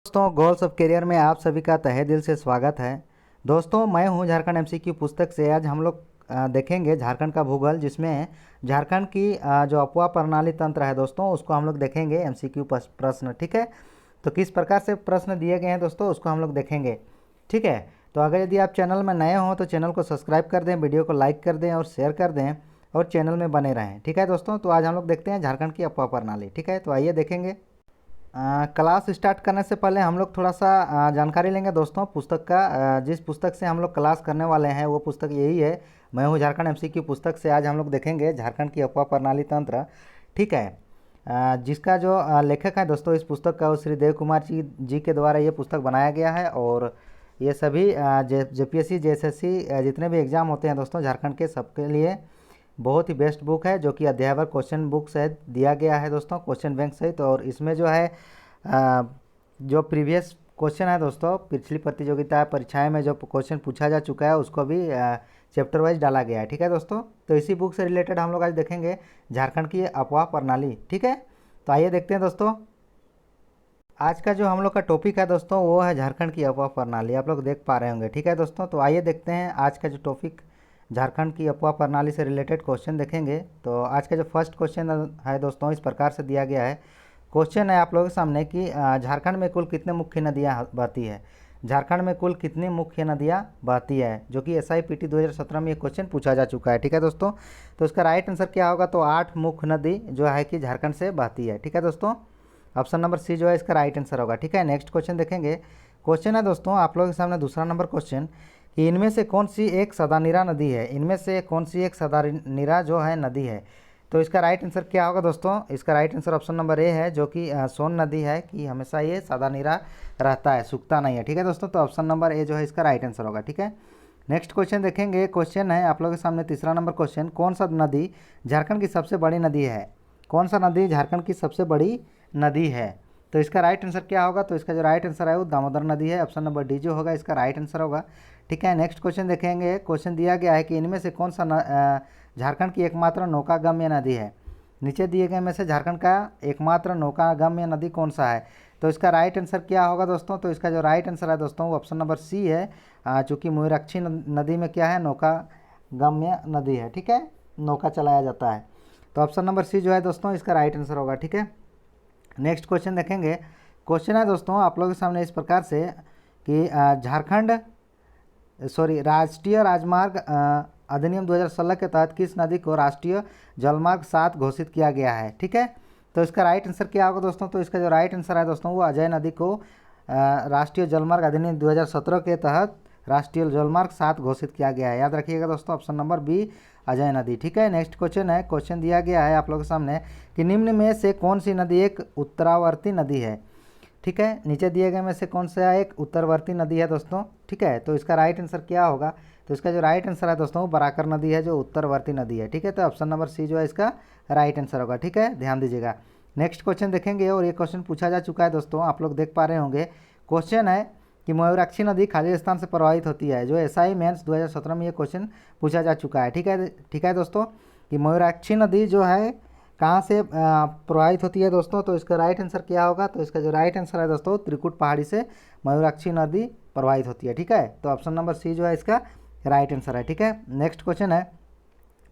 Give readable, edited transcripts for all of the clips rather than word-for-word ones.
दोस्तों, goals of career में आप सभी का तहे दिल से स्वागत है। दोस्तों, मैं हूं झारखंड एमसीक्यू पुस्तक से। आज हम लोग देखेंगे झारखंड का भूगोल, जिसमें झारखंड की जो अफवाह प्रणाली तंत्र है दोस्तों, उसको हम लोग देखेंगे। एमसीक्यू प्रश्न, ठीक है। तो किस प्रकार से प्रश्न दिए गए हैं दोस्तों, उसको हम लोग देखेंगे, ठीक है। तो अगर यदि आप चैनल में नए हों तो चैनल को सब्सक्राइब कर दें, वीडियो को लाइक कर दें और शेयर कर दें, और चैनल में बने रहें, ठीक है दोस्तों। तो आज हम लोग देखते हैं झारखंड की अफवाह प्रणाली, ठीक है। तो आइए देखेंगे। क्लास स्टार्ट करने से पहले हम लोग थोड़ा सा जानकारी लेंगे दोस्तों पुस्तक का। जिस पुस्तक से हम लोग क्लास करने वाले हैं वो पुस्तक यही है। मैं हूँ झारखंड एमसीक्यू पुस्तक से। आज हम लोग देखेंगे झारखंड की अफवाह प्रणाली तंत्र, ठीक है। जिसका जो लेखक है दोस्तों इस पुस्तक का, वो श्री देव कुमार जी के द्वारा ये पुस्तक बनाया गया है। और ये सभी जेपीएससी जेएसएससी जितने भी एग्ज़ाम होते हैं दोस्तों झारखंड के, सबके लिए बहुत ही बेस्ट बुक है, जो कि अध्यायवर क्वेश्चन बुक सहित दिया गया है दोस्तों, क्वेश्चन बैंक सहित। और इसमें जो है जो प्रीवियस क्वेश्चन है दोस्तों, पिछली प्रतियोगिता परीक्षाएं में जो क्वेश्चन पूछा जा चुका है उसको भी चैप्टर वाइज डाला गया है, ठीक है दोस्तों। तो इसी बुक से रिलेटेड हम लोग आज देखेंगे झारखंड की अफवाह प्रणाली, ठीक है। तो आइए देखते हैं दोस्तों। आज का जो हम लोग का टॉपिक है दोस्तों वो है झारखंड की अफवाह प्रणाली। आप लोग देख पा रहे होंगे, ठीक है दोस्तों। तो आइए देखते हैं आज का जो टॉपिक, झारखंड की अफवाह प्रणाली से रिलेटेड क्वेश्चन देखेंगे। तो आज का जो फर्स्ट क्वेश्चन है दोस्तों इस प्रकार से दिया गया है। क्वेश्चन है आप लोगों के सामने कि झारखंड में कुल कितने मुख्य नदियाँ बहती है। झारखंड में कुल कितनी मुख्य नदियाँ बहती है, जो कि SIPT 2017 में ये क्वेश्चन पूछा जा चुका है, ठीक है दोस्तों। तो इसका राइट आंसर क्या होगा, तो 8 मुख्य नदी जो है कि झारखंड से बहती है, ठीक है दोस्तों। ऑप्शन नंबर सी जो है इसका राइट आंसर होगा, ठीक है। नेक्स्ट क्वेश्चन देखेंगे। क्वेश्चन है दोस्तों आप लोगों के सामने दूसरा नंबर क्वेश्चन कि इनमें से कौन सी एक सदानीरा नदी है। इनमें से कौन सी एक सदानीरा जो है नदी है। तो इसका राइट आंसर क्या होगा दोस्तों, इसका right answer option number A है, जो कि सोन नदी है, कि हमेशा ये सदानीरा रहता है, सूखता नहीं है, ठीक है दोस्तों। तो ऑप्शन नंबर ए जो है इसका राइट आंसर होगा, ठीक है। नेक्स्ट क्वेश्चन देखेंगे। क्वेश्चन है आप लोगों के सामने तीसरा नंबर क्वेश्चन, कौन सा नदी झारखंड की सबसे बड़ी नदी है। कौन सा नदी झारखंड की सबसे बड़ी नदी है। तो इसका राइट आंसर क्या होगा, तो इसका जो राइट आंसर है वो दामोदर नदी है। ऑप्शन नंबर डी जो होगा इसका राइट आंसर होगा, ठीक है। नेक्स्ट क्वेश्चन देखेंगे। क्वेश्चन दिया गया है कि इनमें से कौन सा झारखंड की एकमात्र नौकागम्य नदी है। नीचे दिए गए में से झारखंड का एकमात्र नौकागम्य नदी कौन सा है। तो इसका राइट आंसर क्या होगा दोस्तों, तो इसका जो राइट आंसर है दोस्तों वो ऑप्शन नंबर सी है। चूँकि मयूराक्षी नदी में क्या है, नौकागम्य नदी है, ठीक है, नौका चलाया जाता है। तो ऑप्शन नंबर सी जो है दोस्तों इसका राइट आंसर होगा, ठीक है। नेक्स्ट क्वेश्चन देखेंगे। क्वेश्चन है दोस्तों आप लोगों के सामने इस प्रकार से कि राष्ट्रीय राजमार्ग अधिनियम 2016 के तहत किस नदी को राष्ट्रीय जलमार्ग 7 घोषित किया गया है, ठीक है। तो इसका राइट आंसर क्या होगा दोस्तों, तो इसका जो राइट आंसर है दोस्तों वो अजय नदी को राष्ट्रीय जलमार्ग अधिनियम 2017 के तहत राष्ट्रीय जलमार्ग 7 घोषित किया गया है। याद रखिएगा दोस्तों, ऑप्शन नंबर बी अजय नदी, ठीक है। नेक्स्ट क्वेश्चन है। क्वेश्चन दिया गया है आप लोगों के सामने कि निम्न में से कौन सी नदी एक उत्तरावर्ती नदी है, ठीक है। नीचे दिए गए में से कौन सा एक उत्तरवर्ती नदी है दोस्तों, ठीक है। तो इसका राइट आंसर क्या होगा, तो इसका जो राइट आंसर है दोस्तों बराकर नदी है, जो उत्तरवर्ती नदी है, ठीक है। तो ऑप्शन नंबर सी जो है इसका राइट आंसर होगा, ठीक है, ध्यान दीजिएगा। नेक्स्ट क्वेश्चन देखेंगे, और ये क्वेश्चन पूछा जा चुका है दोस्तों, आप लोग देख पा रहे होंगे। क्वेश्चन है कि मयूराक्षी नदी खाली स्थान से प्रवाहित होती है। जो SI मेंस 2017 में ये क्वेश्चन पूछा जा चुका है, ठीक है दोस्तों, कि मयूराक्षी नदी जो है कहाँ से प्रवाहित होती है दोस्तों। तो इसका राइट आंसर क्या होगा, तो इसका जो राइट आंसर है दोस्तों त्रिकुट पहाड़ी से मयूराक्षी नदी प्रवाहित होती है, ठीक है। तो ऑप्शन नंबर सी जो है इसका राइट आंसर है, ठीक है। नेक्स्ट क्वेश्चन है।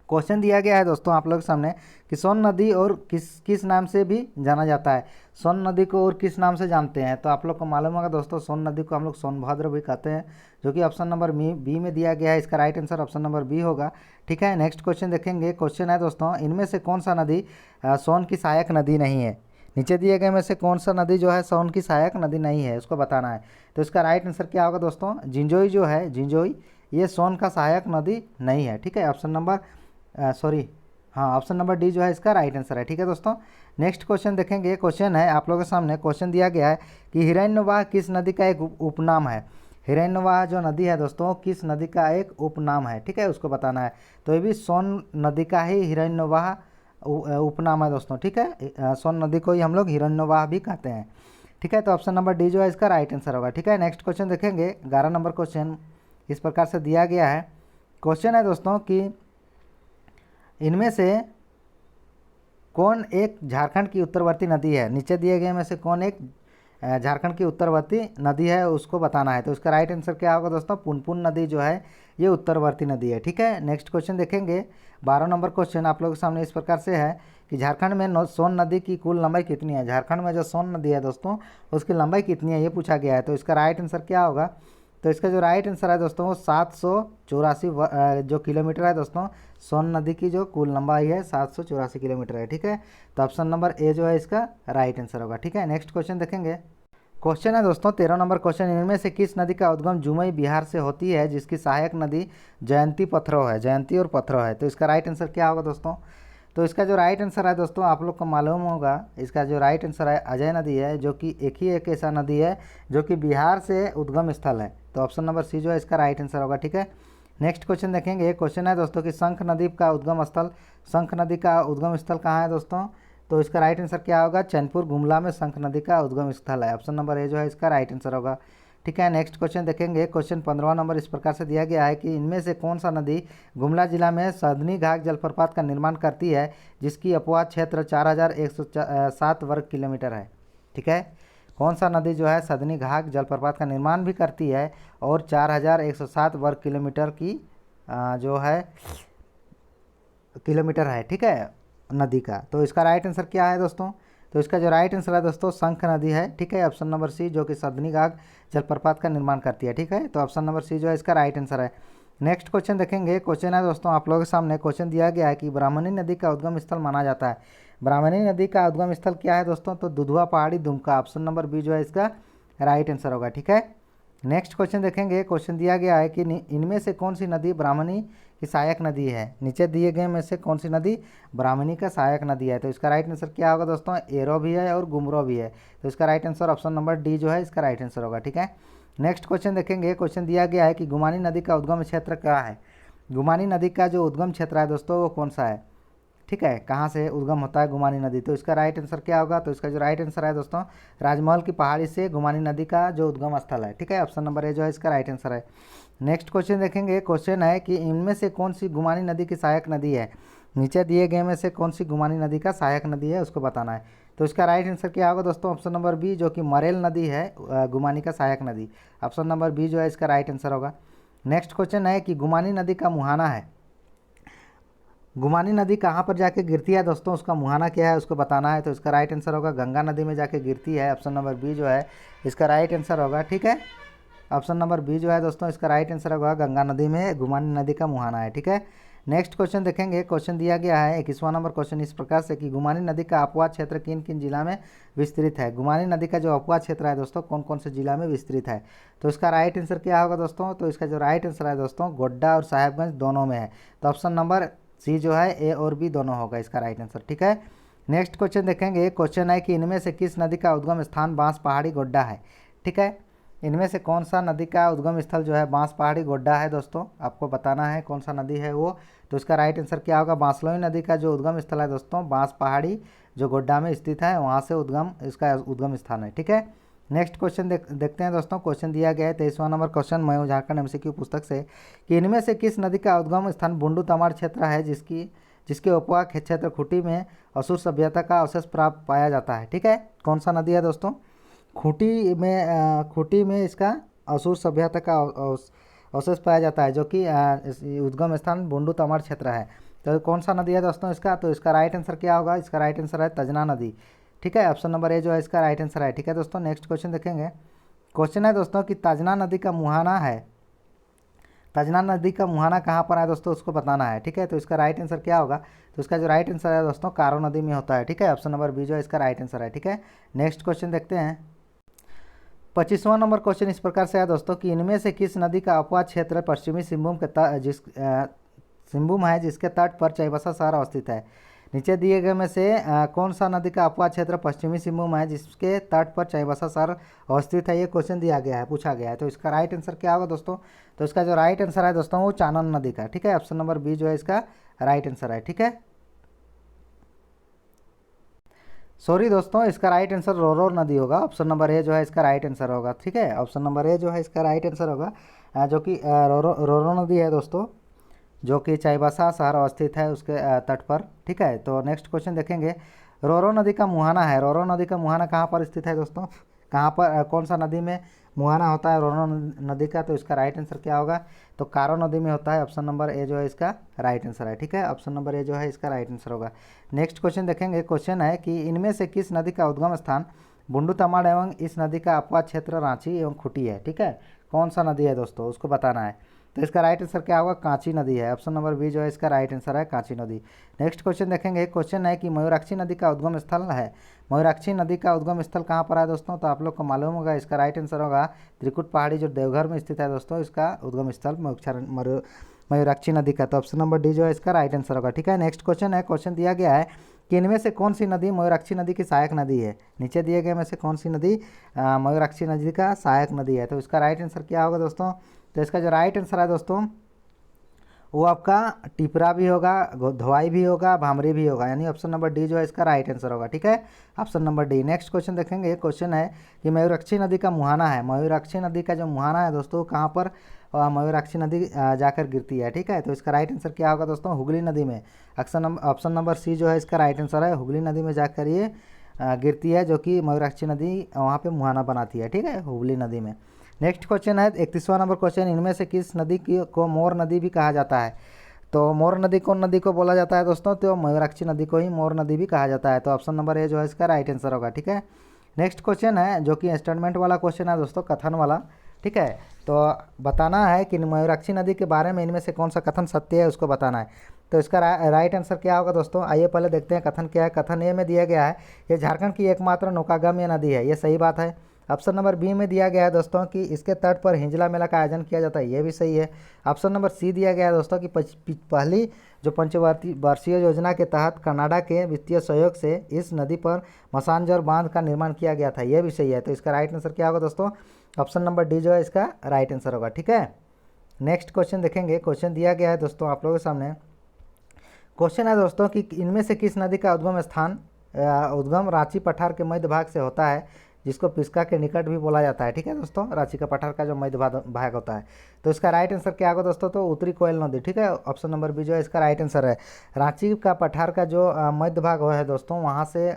क्वेश्चन दिया गया है दोस्तों आप लोग के सामने कि सोन नदी और किस नाम से भी जाना जाता है। सोन नदी को और किस नाम से जानते हैं, तो आप लोग को मालूम होगा दोस्तों, सोन नदी को हम लोग सोनभद्र भी कहते हैं, जो कि ऑप्शन नंबर बी में दिया गया है। इसका right answer option number B होगा, ठीक है। नेक्स्ट क्वेश्चन देखेंगे। क्वेश्चन है दोस्तों, इनमें से कौन सा नदी सोन की सहायक नदी नहीं है। नीचे दिए गए में से कौन सा नदी जो है सोन की सहायक नदी नहीं है, उसको बताना है। तो इसका राइट आंसर क्या होगा दोस्तों, जिंजोई जो है, जिंजोई ये सोन का सहायक नदी नहीं है, ठीक है। Option number option number D जो है इसका राइट आंसर है, ठीक है दोस्तों। नेक्स्ट क्वेश्चन देखेंगे। क्वेश्चन है आप लोगों के सामने, क्वेश्चन दिया गया है कि हिरण्यवाह किस नदी का एक उपनाम है। हिरण्यवाह जो नदी है दोस्तों किस नदी का एक उपनाम है, ठीक है, उसको बताना है। तो ये भी सोन नदी का ही हिरण्यवाह उपनाम है दोस्तों, ठीक है। सोन नदी को ही हम लोग हिरण्यवाह भी कहते हैं, ठीक है। तो ऑप्शन नंबर डी जो है इसका राइट आंसर होगा, ठीक है। नेक्स्ट क्वेश्चन देखेंगे। 11 नंबर क्वेश्चन इस प्रकार से दिया गया है। क्वेश्चन है दोस्तों कि इनमें से कौन एक झारखंड की उत्तरवर्ती नदी है। नीचे दिए गए में से कौन एक झारखंड की उत्तरवर्ती नदी है उसको बताना है। तो इसका राइट आंसर क्या होगा दोस्तों, पुनपुन नदी जो है ये उत्तरवर्ती नदी है। ठीक है, नेक्स्ट क्वेश्चन देखेंगे। 12 नंबर क्वेश्चन आप लोगों के सामने इस प्रकार से है कि झारखंड में सोन नदी की कुल लंबाई कितनी है। झारखंड में जो सोन नदी है दोस्तों उसकी लंबाई कितनी है ये पूछा गया है। तो इसका राइट आंसर क्या होगा, तो इसका जो राइट आंसर है दोस्तों वो 784 जो किलोमीटर है दोस्तों। सोन नदी की जो कुल लंबाई है 784 किलोमीटर है। ठीक है, तो ऑप्शन नंबर ए जो है इसका राइट आंसर होगा। ठीक है, नेक्स्ट क्वेश्चन देखेंगे। क्वेश्चन है दोस्तों 13 नंबर क्वेश्चन, इनमें से किस नदी का उद्गम जुमई बिहार से होती है जिसकी सहायक नदी जयंती पथरो है। जयंती और पथरो है। तो इसका राइट आंसर क्या होगा दोस्तों, तो इसका जो राइट आंसर है दोस्तों आप लोग को मालूम होगा, इसका जो राइट आंसर है अजय नदी है, जो कि एक ऐसा नदी है जो कि बिहार से उद्गम स्थल है। तो ऑप्शन नंबर सी जो है इसका राइट आंसर होगा। ठीक है, नेक्स्ट क्वेश्चन देखेंगे। क्वेश्चन है दोस्तों कि शंख नदी का उद्गम स्थल, शंख नदी का उद्गम स्थल कहाँ है दोस्तों, तो इसका राइट आंसर क्या होगा, चैनपुर गुमला में शंख नदी का उद्गम स्थल है। ऑप्शन नंबर ए जो है इसका राइट आंसर होगा। ठीक है, नेक्स्ट क्वेश्चन देखेंगे। क्वेश्चन 15 नंबर इस प्रकार से दिया गया है कि इनमें से कौन सा नदी गुमला जिला में सदनी घाट जलप्रपात का निर्माण करती है जिसकी अपवाद क्षेत्र 4107 वर्ग किलोमीटर है। ठीक है, कौन सा नदी जो है सदनी घाट जलप्रपात का निर्माण भी करती है और 4107 वर्ग किलोमीटर की जो है किलोमीटर है। ठीक है, नदी का। तो इसका राइट आंसर क्या है दोस्तों, तो इसका जो राइट आंसर है दोस्तों शंख नदी है। ठीक है, ऑप्शन नंबर सी जो कि सदनी घाट जलप्रपात का निर्माण करती है। ठीक है, तो ऑप्शन नंबर सी जो है इसका राइट आंसर है। नेक्स्ट क्वेश्चन देखेंगे। क्वेश्चन है दोस्तों आप लोगों के सामने क्वेश्चन दिया गया है कि ब्राह्मणी नदी का उद्गम स्थल माना जाता है। ब्राह्मणी नदी का उद्गम स्थल क्या है दोस्तों, तो दुधवा पहाड़ी दुमका। ऑप्शन नंबर बी जो है इसका राइट आंसर होगा। ठीक है, नेक्स्ट क्वेश्चन देखेंगे। क्वेश्चन दिया गया है कि इनमें से कौन सी नदी ब्राह्मणी की सहायक नदी है। नीचे दिए गए में से कौन सी नदी ब्राह्मणी का सहायक नदी है। तो इसका राइट आंसर क्या होगा दोस्तों, एरो भी है और गुमरो भी है। तो इसका right answer option number D जो है इसका राइट आंसर होगा। ठीक है, नेक्स्ट क्वेश्चन देखेंगे। क्वेश्चन दिया गया है कि गुमानी नदी का उद्गम क्षेत्र क्या है। गुमानी नदी का जो उद्गम क्षेत्र है दोस्तों वो कौन सा है। ठीक है, कहाँ से उद्गम होता है गुमानी नदी, तो इसका राइट आंसर क्या होगा, तो इसका जो राइट आंसर है दोस्तों राजमहल की पहाड़ी से गुमानी नदी का जो उद्गम स्थल है। ठीक है, ऑप्शन नंबर ए जो है इसका राइट आंसर है। नेक्स्ट क्वेश्चन देखेंगे। क्वेश्चन है कि इनमें से कौन सी गुमानी नदी की सहायक नदी है। नीचे दिए गए में से कौन सी गुमानी नदी का सहायक नदी है उसको बताना है। तो इसका राइट आंसर क्या होगा दोस्तों, ऑप्शन नंबर बी जो कि मरेल नदी है गुमानी का सहायक नदी। ऑप्शन नंबर बी जो है इसका राइट आंसर होगा। नेक्स्ट क्वेश्चन है कि गुमानी नदी का मुहाना है। गुमानी नदी कहाँ पर जाके गिरती है दोस्तों, उसका मुहाना क्या है उसको बताना है। तो इसका राइट आंसर होगा गंगा नदी में जाके गिरती है। ऑप्शन नंबर बी जो है इसका राइट आंसर होगा। ठीक है, ऑप्शन नंबर बी जो है दोस्तों इसका राइट आंसर होगा गंगा नदी में गुमानी नदी का मुहाना है। ठीक है, नेक्स्ट क्वेश्चन देखेंगे। क्वेश्चन दिया गया है 21वां नंबर क्वेश्चन इस प्रकार से कि गुमानी नदी का अपवाद क्षेत्र किन किन जिला में विस्तृत है। गुमानी नदी का जो अपवाद क्षेत्र है दोस्तों कौन कौन से जिला में विस्तृत है। तो इसका राइट आंसर क्या होगा दोस्तों, तो इसका जो राइट आंसर है दोस्तों गोड्डा और साहेबगंज दोनों में है। तो ऑप्शन नंबर सी जो है ए और बी दोनों होगा इसका राइट आंसर। ठीक है, नेक्स्ट क्वेश्चन देखेंगे। क्वेश्चन है कि इनमें से किस नदी का उद्गम स्थान बांस पहाड़ी गोड्डा है। ठीक है, इनमें से कौन सा नदी का उद्गम स्थल जो है बांस पहाड़ी गोड्डा है दोस्तों, आपको बताना है कौन सा नदी है वो। तो इसका राइट आंसर क्या होगा, बांसलोई नदी का जो उद्गम स्थल है दोस्तों बांस पहाड़ी जो गोड्डा में स्थित है वहाँ से इसका उद्गम स्थान है। ठीक है, नेक्स्ट क्वेश्चन देखते हैं दोस्तों। क्वेश्चन दिया गया है 23वां नंबर क्वेश्चन मैं हूँ झारखंड एमसीक्यू पुस्तक से कि इनमें से किस नदी का उद्गम स्थान बुंडू तमाड़ क्षेत्र है जिसके उपवा क्षेत्र खूंटी में असुर सभ्यता का अवशेष प्राप्त पाया जाता है। ठीक है, कौन सा नदी है दोस्तों, खूंटी में इसका असुर सभ्यता का अवशेष पाया जाता है जो कि उद्गम स्थान बुंडू तमाड़ क्षेत्र है। तो कौन सा नदी है दोस्तों इसका, तो इसका राइट आंसर क्या होगा, इसका राइट आंसर है तजना नदी। ठीक है, ऑप्शन नंबर ए जो है इसका राइट आंसर है। ठीक है दोस्तों, नेक्स्ट क्वेश्चन देखेंगे। क्वेश्चन है दोस्तों कि तजना नदी का मुहाना है, तजना नदी का मुहाना कहाँ पर है दोस्तों उसको बताना है। ठीक है, तो इसका राइट आंसर क्या होगा, तो इसका जो राइट आंसर है दोस्तों कारो नदी में होता है। ठीक है, ऑप्शन नंबर बी जो है इसका राइट आंसर है। ठीक है, नेक्स्ट क्वेश्चन देखते हैं। 25वां नंबर क्वेश्चन इस प्रकार से है दोस्तों कि इनमें से किस नदी का अपवाद क्षेत्र पश्चिमी सिंहभूम के सिंहभूम है जिसके तट पर चाईबासा शहर अवस्थित है। नीचे दिए गए में से कौन सा नदी का अपवाद क्षेत्र पश्चिमी सिंहभूम है जिसके तट पर चाईबासा शहर अवस्थित है, ये क्वेश्चन दिया गया है, पूछा गया है। तो इसका राइट आंसर क्या होगा दोस्तों, तो इसका जो राइट आंसर है दोस्तों वो चानन नदी का। ठीक है, ऑप्शन नंबर बी जो है इसका राइट आंसर है। ठीक है, सॉरी दोस्तों इसका राइट आंसर रोरो नदी होगा। ऑप्शन नंबर ए जो है इसका राइट आंसर होगा। ठीक है, ऑप्शन नंबर ए जो है इसका राइट आंसर होगा जो कि रोरो नदी है दोस्तों जो कि चाईबासा शहर अवस्थित है उसके तट पर। ठीक है, तो नेक्स्ट क्वेश्चन देखेंगे। रोरो नदी का मुहाना है, रोरो नदी का मुहाना कहाँ पर स्थित है दोस्तों, कहाँ पर कौन सा नदी में मुहाना होता है रोनो नदी का, तो इसका राइट आंसर क्या होगा, तो कारो नदी में होता है। ऑप्शन नंबर ए जो है इसका राइट आंसर है। ठीक है, ऑप्शन नंबर ए जो है इसका राइट आंसर होगा। नेक्स्ट क्वेश्चन देखेंगे। क्वेश्चन है कि इनमें से किस नदी का उद्गम स्थान बुंडू तमाड़ एवं इस नदी का अपवाद क्षेत्र रांची एवं खूंटी है। ठीक है, कौन सा नदी है दोस्तों, उसको बताना है। तो इसका राइट आंसर क्या होगा, कांची नदी है। ऑप्शन नंबर बी जो है इसका राइट आंसर है, कांची नदी। नेक्स्ट क्वेश्चन देखेंगे। क्वेश्चन है कि मयूराक्षी नदी का उद्गम स्थल है, मयूराक्षी नदी का उद्गम स्थल कहाँ पर है दोस्तों, तो आप लोग को मालूम होगा इसका राइट आंसर होगा त्रिकुट पहाड़ी जो देवघर में स्थित है दोस्तों, इसका उद्गम स्थल मयूराक्षी नदी का। तो ऑप्शन नंबर डी जो है इसका राइट आंसर होगा। ठीक है, नेक्स्ट क्वेश्चन है। क्वेश्चन दिया गया है कि इनमें से कौन सी नदी मयूराक्षी नदी की सहायक नदी है। नीचे दिए गए में से कौन सी नदी मयूराक्षी नदी का सहायक नदी है, तो इसका राइट आंसर क्या होगा दोस्तों, तो इसका जो राइट आंसर है दोस्तों वो आपका टिपरा भी होगा, धोवाई भी होगा, भामरी भी होगा, यानी ऑप्शन नंबर डी जो है इसका राइट आंसर होगा। ठीक है, option number D. Next question देखेंगे। क्वेश्चन है कि मयूराक्षी नदी का मुहाना है, मयूराक्षी नदी का जो मुहाना है दोस्तों कहाँ पर मयूराक्षी नदी जाकर गिरती है। ठीक है, तो इसका राइट आंसर क्या होगा दोस्तों, हुगली नदी में। ऑप्शन नंबर सी जो है इसका राइट आंसर है, हुगली नदी में जाकर ये गिरती है, जो कि मयूराक्षी नदी वहाँ पर मुहाना बनाती है। ठीक है, हुगली नदी में। नेक्स्ट क्वेश्चन है 31वां नंबर क्वेश्चन। इनमें से किस नदी को मोर नदी भी कहा जाता है, तो मोर नदी कौन नदी को बोला जाता है दोस्तों, तो मयूराक्षी नदी को ही मोर नदी भी कहा जाता है। तो ऑप्शन नंबर ए जो है इसका राइट आंसर होगा। ठीक है, नेक्स्ट क्वेश्चन है जो कि स्टेटमेंट वाला क्वेश्चन है दोस्तों, कथन वाला। ठीक है, तो बताना है कि मयूराक्षी नदी के बारे में इनमें से कौन सा कथन सत्य है, उसको बताना है। तो इसका राइट आंसर क्या होगा दोस्तों, आइए पहले देखते हैं कथन क्या है। कथन ए में दिया गया है ये झारखंड की एकमात्र नौकागम्य नदी है, ये सही बात है। ऑप्शन नंबर बी में दिया गया है दोस्तों कि इसके तट पर हिंजला मेला का आयोजन किया जाता है, ये भी सही है। ऑप्शन नंबर सी दिया गया है दोस्तों कि पहली जो पंचवर्षीय योजना के तहत कनाडा के वित्तीय सहयोग से इस नदी पर मसानजोर बांध का निर्माण किया गया था, ये भी सही है। तो इसका राइट आंसर क्या होगा दोस्तों, ऑप्शन नंबर डी जो है इसका राइट आंसर होगा। ठीक है, नेक्स्ट क्वेश्चन देखेंगे। क्वेश्चन दिया गया है दोस्तों आप लोगों के सामने। क्वेश्चन है दोस्तों कि इनमें से किस नदी का उद्गम स्थान उद्गम रांची पठार के मध्य भाग से होता है, जिसको पिस्का के निकट भी बोला जाता है। ठीक है दोस्तों, रांची का पठार का जो मध्य भाग होता है, तो इसका राइट आंसर क्या होगा दोस्तों, तो उत्तरी कोयल नदी। ठीक है, ऑप्शन नंबर बी जो है इसका राइट आंसर है। रांची का पठार का जो मध्य भाग है दोस्तों, वहाँ से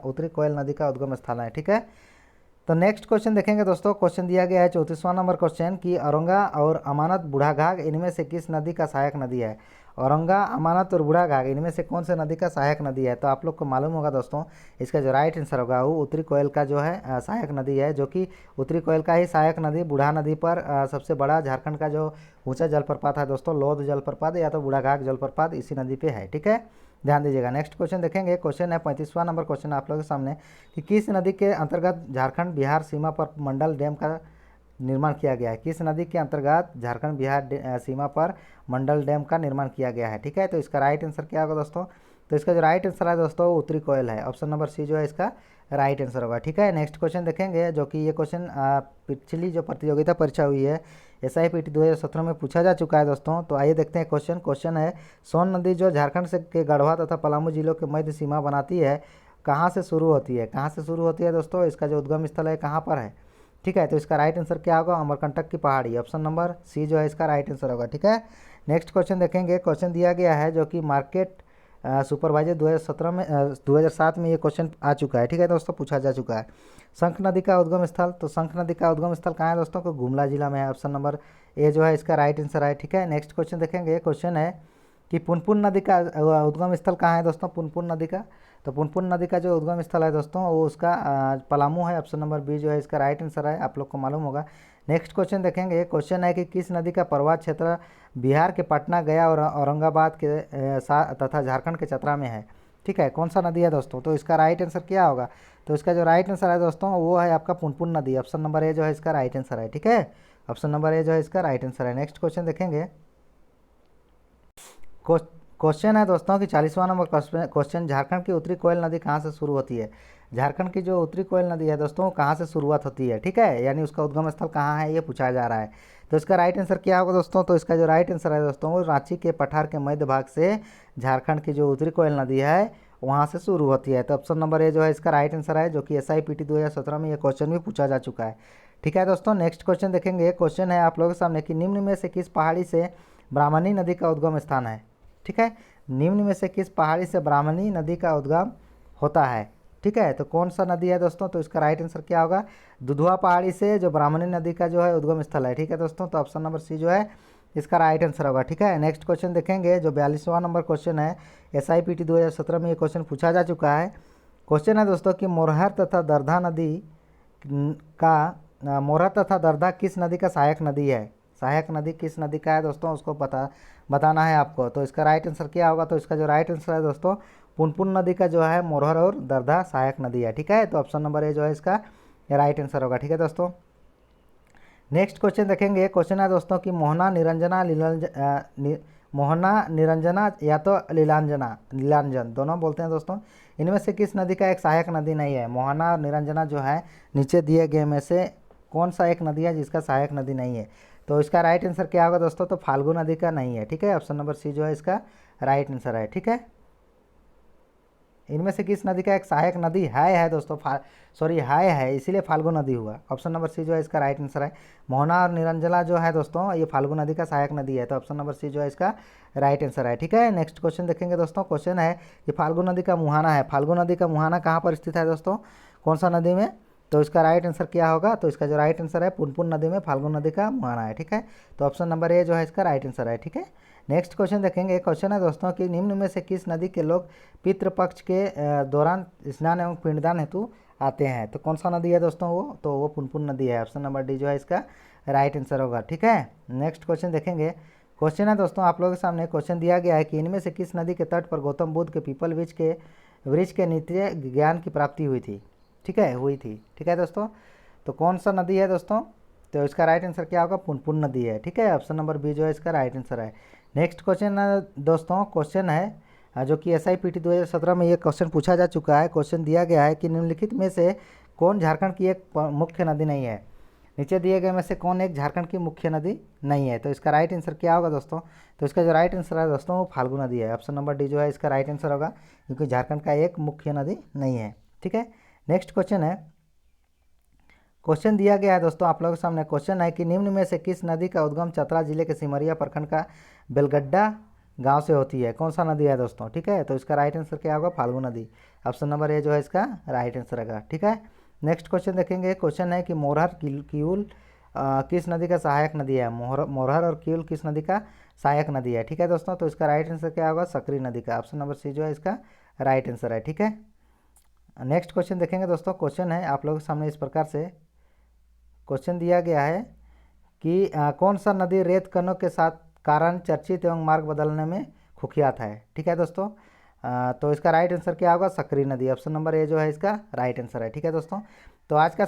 उत्तरी कोयल नदी का उद्गम स्थान है। ठीक है, तो नेक्स्ट क्वेश्चन देखेंगे दोस्तों। क्वेश्चन दिया गया है 34वां नंबर क्वेश्चन कि औरंगा और अमानत बूढ़ाघाघ इनमें से किस नदी का सहायक नदी है। औरंगा, अमानत और बूढ़ाघाघ इनमें से कौन से नदी का सहायक नदी है, तो आप लोग को मालूम होगा दोस्तों इसका जो राइट आंसर होगा वो उत्तरी कोयल का जो है सहायक नदी है, जो कि उत्तरी कोयल का ही सहायक नदी बूढ़ा नदी पर सबसे बड़ा झारखंड का जो ऊंचा जलप्रपात है दोस्तों, लोध जलप्रपात या तो बूढ़ाघाघ जलप्रपात इसी नदी पे है। ठीक है, ध्यान दीजिएगा। नेक्स्ट क्वेश्चन देखेंगे। क्वेश्चन है 35वां नंबर क्वेश्चन आप लोगों के सामने कि किस नदी के अंतर्गत झारखंड बिहार सीमा पर मंडल डैम का निर्माण किया गया है। किस नदी के अंतर्गत झारखंड बिहार सीमा पर मंडल डैम का निर्माण किया गया है। ठीक है, तो इसका राइट आंसर क्या होगा दोस्तों, तो इसका जो राइट आंसर है दोस्तों उत्तरी कोयल है। ऑप्शन नंबर सी जो है इसका राइट आंसर होगा। ठीक है, नेक्स्ट क्वेश्चन देखेंगे, जो कि ये क्वेश्चन पिछली जो प्रतियोगिता परीक्षा हुई है SIPT 2017 में पूछा जा चुका है दोस्तों। तो आइए देखते हैं क्वेश्चन। क्वेश्चन है सोन नदी जो झारखंड से के गढ़वा तथा पलामू जिलों के मध्य सीमा बनाती है, कहाँ से शुरू होती है। कहाँ से शुरू होती है दोस्तों, इसका जो उद्गम स्थल है कहाँ पर है। ठीक है, तो इसका राइट आंसर क्या होगा, अमरकंटक की पहाड़ी। ऑप्शन नंबर सी जो है इसका राइट आंसर होगा। ठीक है, नेक्स्ट क्वेश्चन देखेंगे। क्वेश्चन दिया गया है जो कि मार्केट सुपरवाइजर 2007 में ये क्वेश्चन आ चुका है। ठीक है दोस्तों, पूछा जा चुका है। शंख नदी का उद्गम स्थल, तो शंख नदी का उद्गम स्थल कहाँ है दोस्तों, को गुमला जिला में है। ऑप्शन नंबर ए जो है इसका राइट आंसर है। ठीक है, नेक्स्ट क्वेश्चन देखेंगे। क्वेश्चन है कि पुनपुन नदी का उद्गम स्थल कहाँ है दोस्तों, पुनपुन नदी का। तो पुनपुन नदी का जो उद्गम स्थल है दोस्तों वो उसका पलामू है। ऑप्शन नंबर बी जो है इसका राइट आंसर है, आप लोग को मालूम होगा। नेक्स्ट क्वेश्चन देखेंगे। क्वेश्चन है कि किस नदी का प्रवाह क्षेत्र बिहार के पटना, गया और औरंगाबाद के तथा झारखंड के चतरा में है। ठीक है, कौन सा नदी है दोस्तों, तो इसका राइट आंसर क्या होगा, तो इसका जो राइट आंसर है दोस्तों वो है आपका पुनपुन नदी। ऑप्शन नंबर ए जो है इसका राइट आंसर है। ठीक है, ऑप्शन नंबर ए जो है इसका राइट आंसर है। नेक्स्ट क्वेश्चन देखेंगे। क्वेश्चन है दोस्तों कि 40वां नंबर क्वेश्चन, झारखंड की उत्तरी कोयल नदी कहाँ से शुरू होती है। झारखंड की जो उत्तरी कोयल नदी है दोस्तों कहाँ से शुरुआत होती है। ठीक है, यानी उसका उद्गम स्थल कहाँ है ये पूछा जा रहा है। तो इसका राइट आंसर क्या होगा दोस्तों, तो इसका जो राइट आंसर है दोस्तों वो रांची के पठार के मध्य भाग से झारखंड की जो उत्तरी कोयल नदी है वहाँ से शुरू होती है। तो ऑप्शन नंबर ए जो है इसका राइट आंसर है, जो कि SIPT 2017 में ये क्वेश्चन भी पूछा जा चुका है। ठीक है दोस्तों, नेक्स्ट क्वेश्चन देखेंगे। क्वेश्चन है आप लोगों के सामने कि निम्न में से किस पहाड़ी से ब्राह्मणी नदी का उद्गम स्थान है। ठीक है, निम्न में से किस पहाड़ी से ब्राह्मणी नदी का उद्गम होता है। ठीक है। तो कौन सा नदी है दोस्तों, तो इसका राइट आंसर क्या होगा, दुधवा पहाड़ी से जो ब्राह्मणी नदी का जो है उद्गम स्थल है। ठीक है दोस्तों, तो ऑप्शन नंबर सी जो है इसका राइट आंसर होगा। ठीक है, नेक्स्ट क्वेश्चन देखेंगे जो 42वां नंबर क्वेश्चन है। SIPT 2017 में ये क्वेश्चन पूछा जा चुका है। क्वेश्चन है दोस्तों कि मोरहर तथा दरधा नदी का मोरहर तथा दरधा किस नदी का सहायक नदी है। सहायक नदी किस नदी का है दोस्तों, उसको बताना है आपको। तो इसका राइट आंसर क्या होगा, तो इसका जो राइट आंसर है दोस्तों पुनपुन नदी का जो है मोरहर और दरधा सहायक नदी है। ठीक है, तो ऑप्शन नंबर ए जो है इसका राइट आंसर होगा। ठीक है दोस्तों, नेक्स्ट क्वेश्चन देखेंगे। क्वेश्चन है दोस्तों कि मोहना निरंजना या तो लीलांजन दोनों बोलते हैं दोस्तों, इनमें से किस नदी का एक सहायक नदी नहीं है। मोहना और निरंजना जो है नीचे दिए गए में से कौन सा एक नदी है जिसका सहायक नदी नहीं है। तो इसका राइट आंसर क्या होगा दोस्तों, तो फाल्गु नदी का नहीं है। ठीक है, ऑप्शन नंबर सी जो है इसका राइट आंसर है। ठीक है, इनमें से किस नदी का एक सहायक नदी है दोस्तों, है इसीलिए फाल्गु नदी हुआ। ऑप्शन नंबर सी जो है इसका राइट आंसर है। मोहना और निरंजला जो है दोस्तों ये फाल्गु नदी का सहायक नदी है, तो ऑप्शन नंबर सी जो है इसका राइट आंसर है। ठीक है, नेक्स्ट क्वेश्चन देखेंगे दोस्तों। क्वेश्चन है कि फाल्गु नदी का मुहाना है। फाल्गु नदी का मुहाना कहाँ पर स्थित है दोस्तों, कौन सा नदी में, तो इसका राइट आंसर क्या होगा, तो इसका जो राइट आंसर है पुनपुन नदी में फाल्गु नदी का मुहाना है। ठीक है, तो ऑप्शन नंबर ए जो है इसका राइट आंसर है। ठीक है, नेक्स्ट क्वेश्चन देखेंगे। क्वेश्चन है दोस्तों कि निम्न में से किस नदी के लोग पितृपक्ष के दौरान स्नान एवं पिंडदान हेतु आते हैं। तो कौन सा नदी है दोस्तों वो पुनपुन नदी है। ऑप्शन नंबर डी जो है इसका राइट आंसर होगा। ठीक है, नेक्स्ट क्वेश्चन देखेंगे। क्वेश्चन है दोस्तों आप लोगों के सामने क्वेश्चन दिया गया है कि इनमें से किस नदी के तट पर गौतम बुद्ध के पीपल वृक्ष के नित्य ज्ञान की प्राप्ति हुई थी। ठीक है, हुई थी। ठीक है दोस्तों, तो कौन सा नदी है दोस्तों, तो इसका राइट आंसर क्या होगा, पुनपुन नदी है। ठीक है, ऑप्शन नंबर बी जो है इसका राइट आंसर है। नेक्स्ट क्वेश्चन दोस्तों क्वेश्चन है जो कि SIPT 2017 में ये क्वेश्चन पूछा जा चुका है। क्वेश्चन दिया गया है कि निम्नलिखित में से कौन झारखंड की एक मुख्य नदी नहीं है। नीचे दिए गए में से कौन एक झारखंड की मुख्य नदी नहीं है। तो इसका राइट आंसर क्या होगा दोस्तों, तो इसका जो राइट आंसर है दोस्तों वो फाल्गु नदी है। ऑप्शन नंबर डी जो है इसका राइट आंसर होगा, क्योंकि झारखंड का एक मुख्य नदी नहीं है। ठीक है, नेक्स्ट क्वेश्चन है। क्वेश्चन दिया गया है दोस्तों आप लोगों के सामने। क्वेश्चन है कि निम्न में से किस नदी का उद्गम चतरा जिले के सिमरिया प्रखंड का बेलगड्डा गांव से होती है। कौन सा नदी है दोस्तों, ठीक है, तो इसका राइट आंसर क्या होगा, फाल्गु नदी। ऑप्शन नंबर ए जो है इसका राइट आंसर होगा। ठीक है, नेक्स्ट क्वेश्चन देखेंगे। क्वेश्चन है कि मोरहर किऊल किस नदी का सहायक नदी है। मोरहर और किऊल किस नदी का सहायक नदी है। ठीक है दोस्तों, तो इसका राइट आंसर क्या होगा, सकरी नदी का। ऑप्शन नंबर सी जो है इसका राइट आंसर है। ठीक है, नेक्स्ट क्वेश्चन देखेंगे दोस्तों। क्वेश्चन है आप लोगों के सामने इस प्रकार से क्वेश्चन दिया गया है कि कौन सा नदी रेत कणों के साथ कारण चर्चित एवं मार्ग बदलने में कुख्यात है। ठीक है दोस्तों, तो इसका राइट आंसर क्या होगा, सकरी नदी। ऑप्शन नंबर ए जो है इसका राइट आंसर है। ठीक है दोस्तों, तो आज का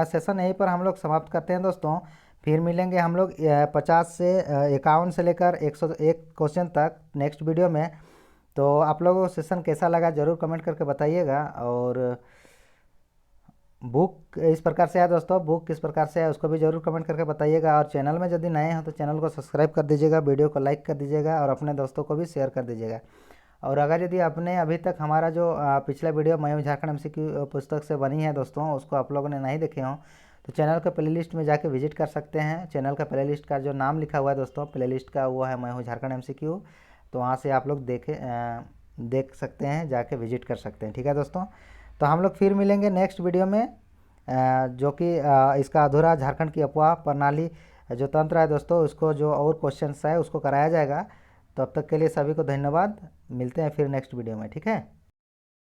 सेशन यहीं पर हम लोग समाप्त करते हैं दोस्तों। फिर मिलेंगे हम लोग 50 से 51 से लेकर 101 क्वेश्चन तक नेक्स्ट वीडियो में। तो आप लोगों को सेशन कैसा लगा ज़रूर कमेंट करके बताइएगा। और बुक इस प्रकार से है दोस्तों, बुक किस प्रकार से है उसको भी ज़रूर कमेंट करके बताइएगा। और चैनल में यदि नए हैं तो चैनल को सब्सक्राइब कर दीजिएगा, वीडियो को लाइक कर दीजिएगा और अपने दोस्तों को भी शेयर कर दीजिएगा। और अगर यदि आपने अभी तक हमारा जो पिछला वीडियो मैं हूं झारखंड MCQ पुस्तक से बनी है दोस्तों, उसको आप लोगों ने नहीं देखे हों तो चैनल के प्लेलिस्ट में जाके विजिट कर सकते हैं। चैनल का प्लेलिस्ट का जो नाम लिखा हुआ है दोस्तों प्लेलिस्ट का, वो है मैं हूं झारखंड MCQ। तो वहाँ से आप लोग देख सकते हैं, जाके विजिट कर सकते हैं। ठीक है दोस्तों, तो हम लोग फिर मिलेंगे नेक्स्ट वीडियो में, जो कि इसका अधूरा झारखंड की अफवाह प्रणाली जो तंत्र है दोस्तों, उसको जो और क्वेश्चंस है उसको कराया जाएगा। तब तक के लिए सभी को धन्यवाद। मिलते हैं फिर नेक्स्ट वीडियो में। ठीक है।